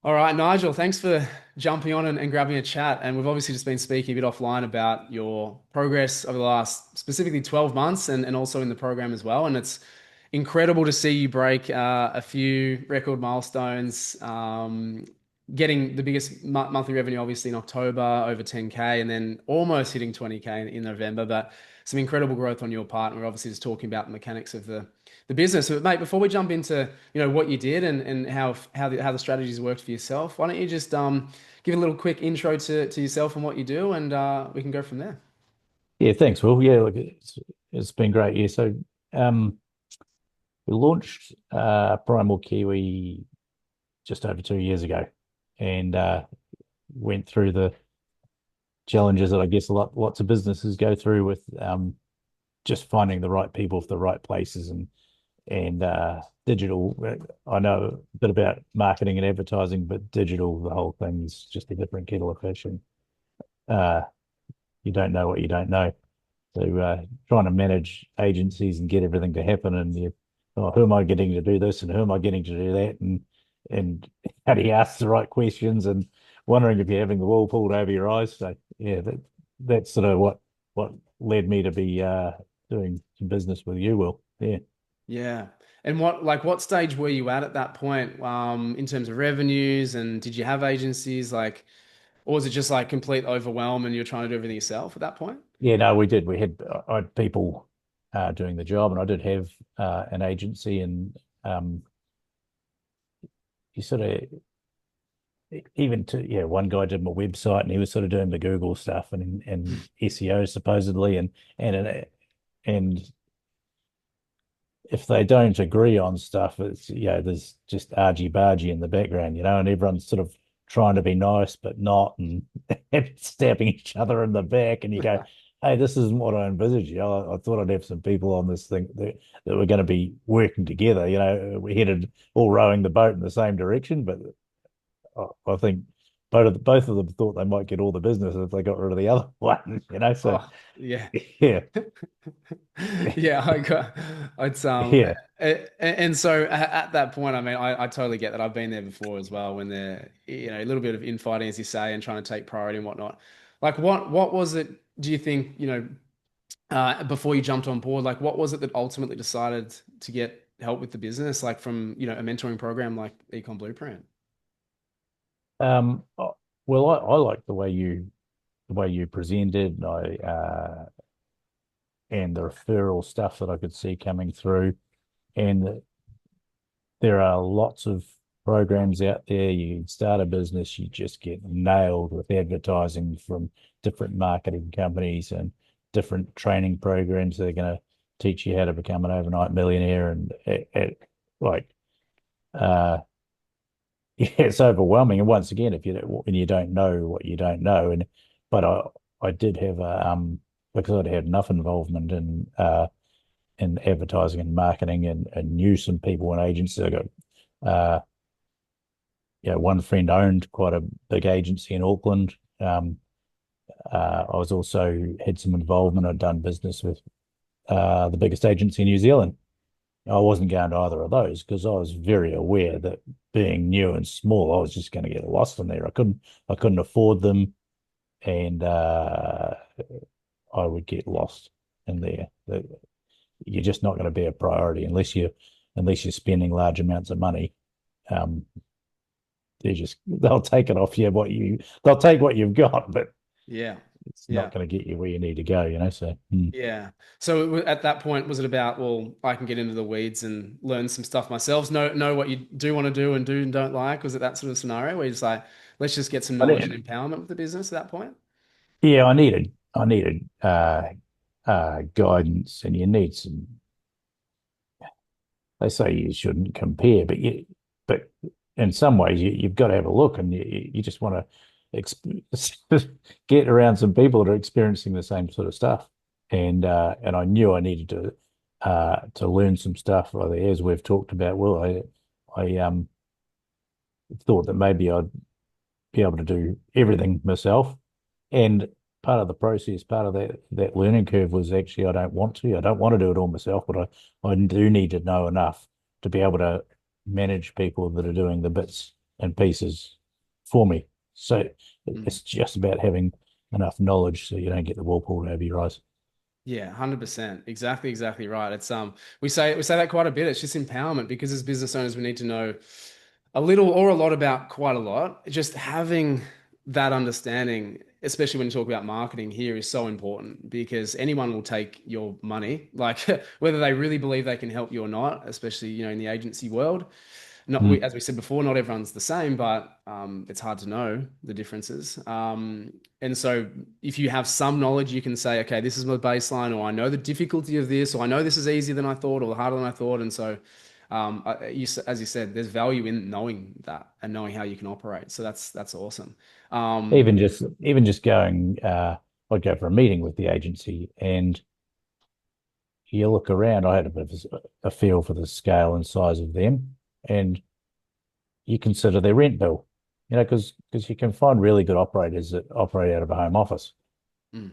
All right, Nigel, thanks for jumping on and grabbing a chat. And we've obviously just been speaking a bit offline about your progress over the last specifically 12 months and also in the program as well. And it's incredible to see you break a few record milestones, getting the biggest monthly revenue, obviously in October, over 10K, and then almost hitting 20K in November. But some incredible growth on your part. And we're obviously just talking about the mechanics of the business. But mate, before we jump into what you did and how the strategies worked for yourself, why don't you just give a little quick intro to yourself and what you do, and we can go from there. Yeah, thanks, Will. Yeah, look, it's been great. Yeah, so um, we launched Primal Kiwi just over 2 years ago, and went through the challenges that I guess lots of businesses go through with just finding the right people for the right places and digital. I know a bit about marketing and advertising, but digital, the whole thing is just a different kettle of fish, and uh, you don't know what you don't know. So trying to manage agencies and get everything to happen, and who am I getting to do this, and who am I getting to do that, and how do you ask the right questions, and wondering if you're having the wool pulled over your eyes. So yeah, that's sort of what led me to be doing some business with you, Will. Yeah. Yeah. And what stage were you at that point, in terms of revenues, and did you have agencies or was it just like complete overwhelm and you're trying to do everything yourself at that point? Yeah, no, we did. I had people doing the job, and I did have an agency, and you sort of even to yeah, one guy did my website, and he was sort of doing the Google stuff and SEO supposedly, and and if they don't agree on stuff, it's there's just argy bargy in the background, and everyone's sort of trying to be nice but not, and stabbing each other in the back, and you go, hey, this isn't what I envisaged. I thought I'd have some people on this thing that were going to be working together. We headed all rowing the boat in the same direction, but I think both of them thought they might get all the business if they got rid of the other one. So Oh, yeah. yeah, Yeah, I got it's yeah. and so at that point, I mean, I totally get that. I've been there before as well when they're a little bit of infighting, as you say, and trying to take priority and whatnot. Like what was it, do you think, before you jumped on board, like what was it that ultimately decided to get help with the business, like from, a mentoring program like Ecom Blueprint? Well, I like the way you presented, and the referral stuff that I could see coming through. And there are lots of programs out there. You start a business, you just get nailed with advertising from different marketing companies and different training programs that are going to teach you how to become an overnight millionaire. And like, uh, yeah, it's overwhelming. And once again, when you don't know what you don't know, but I did have because I'd had enough involvement in advertising and marketing, and knew some people in agencies. I got uh one friend owned quite a big agency in Auckland. I was also had some involvement. I'd done business with the biggest agency in New Zealand. I wasn't going to either of those because I was very aware that being new and small, I was just going to get lost in there. I couldn't afford them, and I would get lost in there. You're just not going to be a priority unless you're spending large amounts of money. Um, they'll take it off you they'll take what you've got, but Yeah. it's Yeah. not going to get you where you need to go. So Yeah. So at that point, was it about, well, I can get into the weeds and learn some stuff myself, know what you do want to do and do and don't like? Was it that sort of scenario where you're just like, let's just get some I knowledge and did. empowerment with the business at that point? Yeah, I needed guidance, and you need some. They say you shouldn't compare, but in some ways you've got to have a look, and you just want to get around some people that are experiencing the same sort of stuff. And I knew I needed to learn some stuff, as we've talked about. Well, I thought that maybe I'd be able to do everything myself, and part of the process, part of that learning curve was actually I don't want to do it all myself, but I do need to know enough to be able to manage people that are doing the bits and pieces for me. So Mm. it's just about having enough knowledge so you don't get the wool pulled over your eyes. Yeah, 100%. Exactly right. It's we say that quite a bit. It's just empowerment because as business owners we need to know a little or a lot about quite a lot. Just having that understanding, especially when you talk about marketing here, is so important because anyone will take your money, like whether they really believe they can help you or not, especially, in the agency world. Not Mm. as we said before, not everyone's the same, but it's hard to know the differences. And so, if you have some knowledge, you can say, okay, this is my baseline, or I know the difficulty of this, or I know this is easier than I thought, or harder than I thought. And so, as you said, there's value in knowing that and knowing how you can operate. So that's awesome. Um, Even just going, I'd go for a meeting with the agency, and you look around. I had a bit of a feel for the scale and size of them, and you consider their rent bill, because you can find really good operators that operate out of a home office, mm,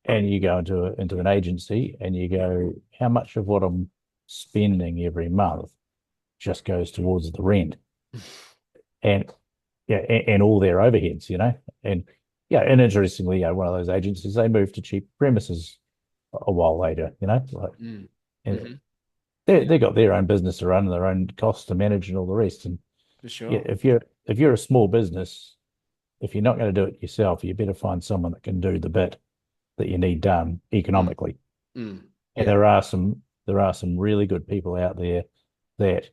and you go into an agency and you go, how much of what I'm spending every month just goes towards the rent, and yeah, and all their overheads, and yeah, and interestingly, one of those agencies, they moved to cheap premises a while later, like, mm, and hmm they got their own business to run, their own costs to manage, and all the rest. And for yeah, sure. if you're a small business, if you're not going to do it yourself, you better find someone that can do the bit that you need done Mm, economically. mm, And yeah. there are some really good people out there that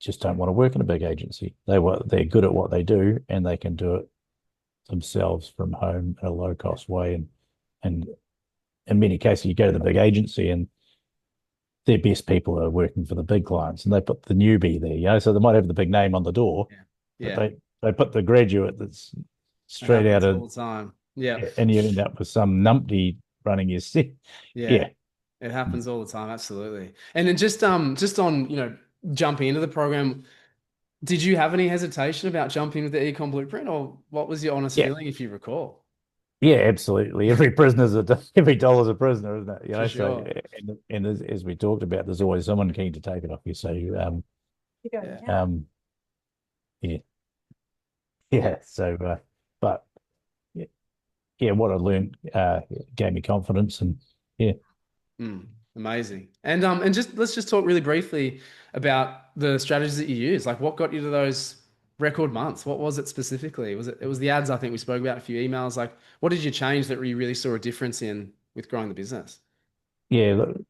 just don't want to work in a big agency. They're good at what they do, and they can do it themselves from home in a low cost way. And in many cases, you go to the big agency, and their best people are working for the big clients, and they put the newbie there. So they might have the big name on the door, Yeah. but Yeah. they put the graduate that's It straight out happens of, all the time. Yeah. and you end up with some numpty running your set. Yeah. Yeah, It happens all the time, absolutely. And then just on, jumping into the program, did you have any hesitation about jumping with the Ecom Blueprint, or what was your honest yeah, feeling if you recall? yeah, absolutely. Every dollar's a prisoner, isn't it? For So, sure. and as we talked about, there's always someone keen to take it off you. So, Yeah. um, yeah, Yeah. yeah. So, but yeah, yeah, what I learned gave me confidence, and yeah, Mm, amazing. And just let's just talk really briefly about the strategies that you use. Like what got you to those record months? What was it specifically? Was the ads I think we spoke about a few emails. Like what did you change that you really saw a difference in with growing the business? yeah. Look,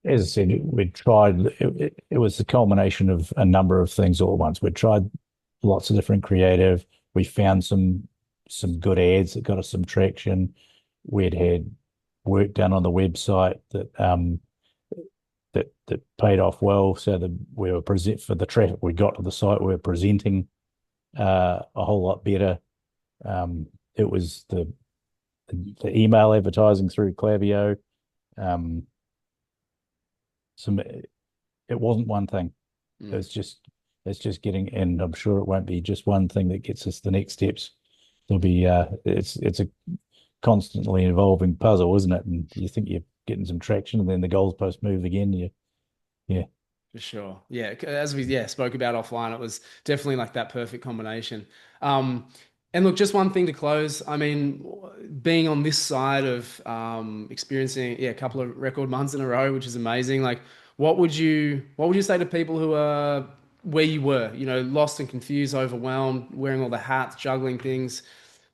as I said, we tried. It was the culmination of a number of things all at once. We tried lots of different creative. We found some good ads that got us some traction. We'd had work done on the website that paid off well. So that we were present for the traffic we got to the site. We were presenting a whole lot better. It was the email advertising through Klaviyo. Um, some It wasn't one thing. Mm, It's just getting, and I'm sure it won't be just one thing that gets us the next steps. There'll be it's a constantly evolving puzzle, isn't it? And you think you're getting some traction, and then the goalpost move again. Yeah, for sure. Yeah. As we spoke about offline, it was definitely like that perfect combination. Um, and look, just one thing to close. I mean, being on this side of experiencing a couple of record months in a row, which is amazing. Like, what would you say to people who are where you were, lost and confused, overwhelmed, wearing all the hats, juggling things?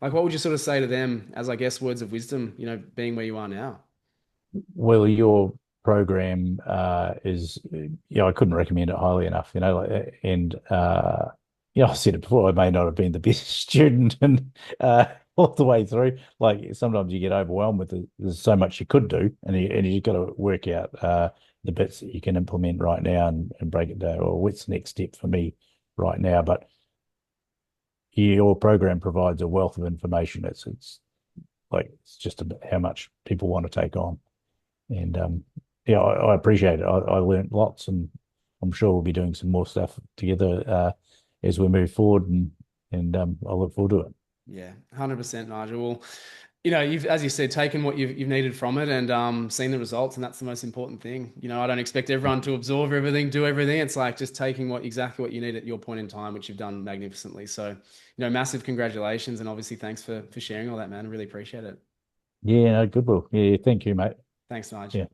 Like, what would you sort of say to them as, I guess, words of wisdom, being where you are now? well, your program is, I couldn't recommend it highly enough. And I said it before. I may not have been the best student, and all the way through. Like sometimes you get overwhelmed with it. There's so much you could do, and you've got to work out the bits that you can implement right now, and break it down. Or what's the next step for me right now? But your program provides a wealth of information. It's just about how much people want to take on. And yeah, I appreciate it. I learned lots, and I'm sure we'll be doing some more stuff together as we move forward, and I look forward to it. Yeah, 100% Nigel. Well, you've, as you said, taken what you've needed from it and seen the results, and that's the most important thing. I don't expect everyone to absorb everything, do everything. It's like just taking exactly what you need at your point in time, which you've done magnificently. So, massive congratulations, and obviously thanks for sharing all that, man. I really appreciate it. Yeah, no, good will. Yeah, thank you, mate. Thanks, Nigel. Yeah.